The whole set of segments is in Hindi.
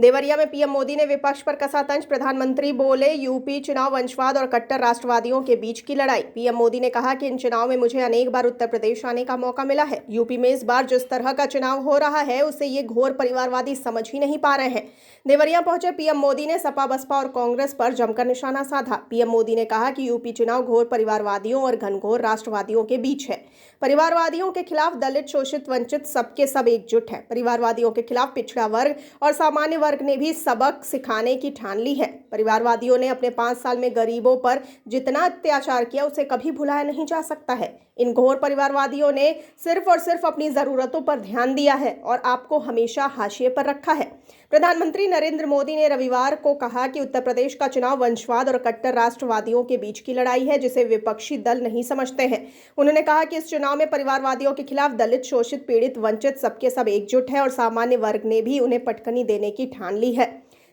देवरिया में पीएम मोदी ने विपक्ष पर कसा तंज। प्रधानमंत्री बोले, यूपी चुनाव वंशवाद और कट्टर राष्ट्रवादियों के बीच की लड़ाई। पीएम मोदी ने कहा कि इन चुनाव में मुझे अनेक बार उत्तर प्रदेश आने का मौका मिला है। यूपी में इस बार जिस तरह का चुनाव हो रहा है उसे ये घोर परिवारवादी समझ ही नहीं पा रहे हैं। देवरिया पहुंचे पीएम मोदी ने सपा, बसपा और कांग्रेस पर जमकर निशाना साधा। पीएम मोदी ने कहा कि यूपी चुनाव घोर परिवारवादियों और घनघोर राष्ट्रवादियों के बीच है। परिवारवादियों के खिलाफ दलित, शोषित, वंचित सबके सब एकजुट है। परिवारवादियों के खिलाफ पिछड़ा वर्ग और सामान्य वर्ग ने भी सबक सिखाने की ठान ली है। परिवारवादियों ने अपने 5 साल में गरीबों पर जितना अत्याचार किया उसे कभी भुलाया नहीं जा सकता है। इन घोर परिवारवादियों ने सिर्फ और सिर्फ अपनी जरूरतों पर ध्यान दिया है और आपको हमेशा हाशिए पर रखा है। प्रधानमंत्री नरेंद्र मोदी ने रविवार को कहा कि उत्तर प्रदेश का चुनाव वंशवाद और कट्टर राष्ट्रवादियों के बीच की लड़ाई है, जिसे विपक्षी दल नहीं समझते हैं। उन्होंने कहा कि इस चुनाव में परिवारवादियों के खिलाफ दलित, शोषित, पीड़ित, वंचित सबके सब एकजुट है और सामान्य वर्ग ने भी उन्हें पटकनी देने की ठान ली है।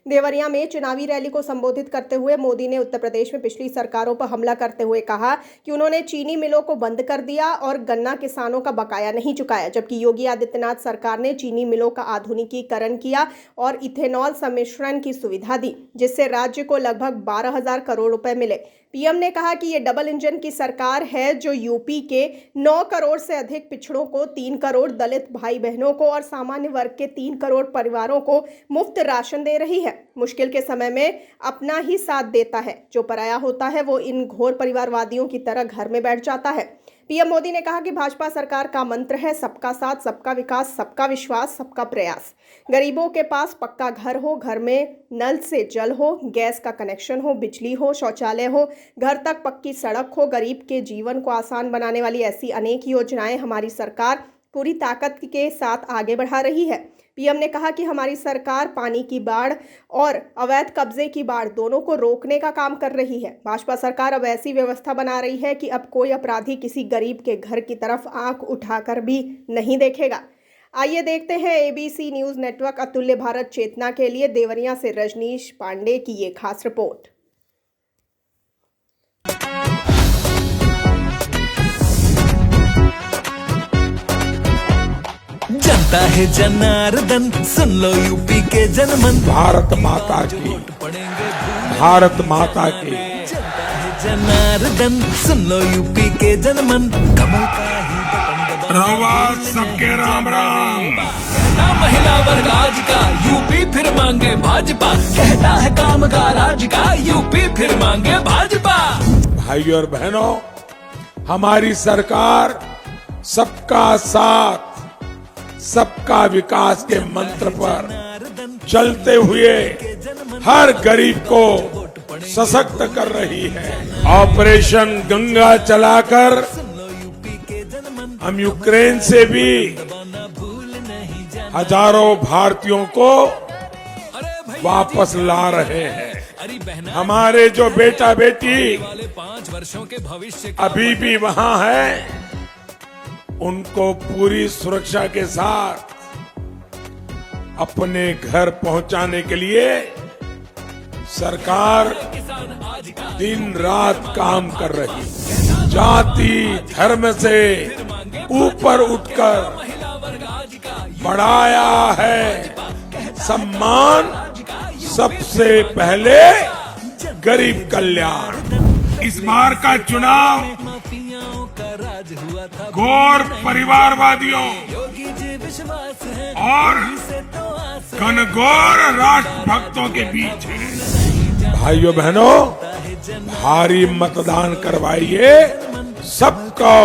देवरिया में चुनावी रैली को संबोधित करते हुए मोदी ने उत्तर प्रदेश में पिछली सरकारों पर हमला करते हुए कहा कि उन्होंने चीनी मिलों को बंद कर दिया और गन्ना किसानों का बकाया नहीं चुकाया, जबकि योगी आदित्यनाथ सरकार ने चीनी मिलों का आधुनिकीकरण किया और इथेनॉल सम्मिश्रण की सुविधा दी, जिससे राज्य को लगभग 12,000 करोड़ रुपए मिले। पीएम ने कहा कि ये डबल इंजन की सरकार है जो यूपी के 9 करोड़ से अधिक पिछड़ों को, 3 करोड़ दलित भाई बहनों को और सामान्य वर्ग के 3 करोड़ परिवारों को मुफ्त राशन दे रही है। मुश्किल के समय में अपना ही साथ देता है। जो पराया होता है वो इन घोर परिवारवादियों की तरह घर में बैठ जाता है। पीएम मोदी ने कहा कि भाजपा सरकार का मंत्र है सबका साथ, सबका विकास, सबका विश्वास, सबका प्रयास। गरीबों के पास पक्का घर हो, घर में नल से जल हो, गैस का कनेक्शन हो, बिजली हो, शौचालय हो, घर तक पक्की सड़क हो, गरीब के जीवन को आसान बनाने वाली ऐसी अनेक योजनाएं हमारी सरकार पूरी ताकत के साथ आगे बढ़ा रही है। पीएम ने कहा कि हमारी सरकार पानी की बाढ़ और अवैध कब्जे की बाढ़ दोनों को रोकने का काम कर रही है। भाजपा सरकार अब ऐसी व्यवस्था बना रही है कि अब कोई अपराधी किसी गरीब के घर की तरफ आंख उठाकर भी नहीं देखेगा। आइए देखते हैं एबीसी न्यूज़ नेटवर्क अतुल्य भारत चेतना के लिए देवरिया से रजनीश पांडे की ये खास रिपोर्ट। जनता है जनार्दन, सुन लो यूपी के जनमन। भारत माता की, भारत माता की। जनता है जनार्दन, सुन लो यूपी के जनमन। कमल का ही बटन रवा सबके राम राम। कहता महिला वर्ग आज का यूपी फिर मांगे भाजपा। कहता है कामगार आज का यूपी फिर मांगे भाजपा। भाइयों और बहनों, हमारी सरकार सबका साथ, सबका विकास के मंत्र पर चलते हुए हर गरीब को सशक्त कर रही है। ऑपरेशन गंगा चलाकर हम यूक्रेन से भी हजारों भारतीयों को वापस ला रहे हैं। हमारे जो बेटा बेटी 5 वर्षों के भविष्य अभी भी वहां है, उनको पूरी सुरक्षा के साथ अपने घर पहुंचाने के लिए सरकार दिन रात काम कर रही है। जाति धर्म से ऊपर उठकर बढ़ाया है सम्मान, सबसे पहले गरीब कल्याण। इस बार का चुनाव घोर परिवारवादियों और घनघोर राष्ट्रभक्तों के बीच है। भाइयों बहनों, भारी मतदान करवाइए, सबको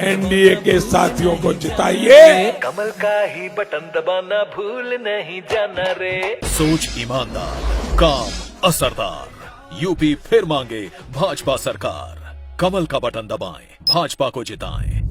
एनडीए के साथियों को जिताइए। कमल का ही बटन दबाना भूल नहीं जाना रे। सोच ईमानदार, काम असरदार, यूपी फिर मांगे भाजपा सरकार। कमल का बटन दबाएं, भाजपा को जिताएं।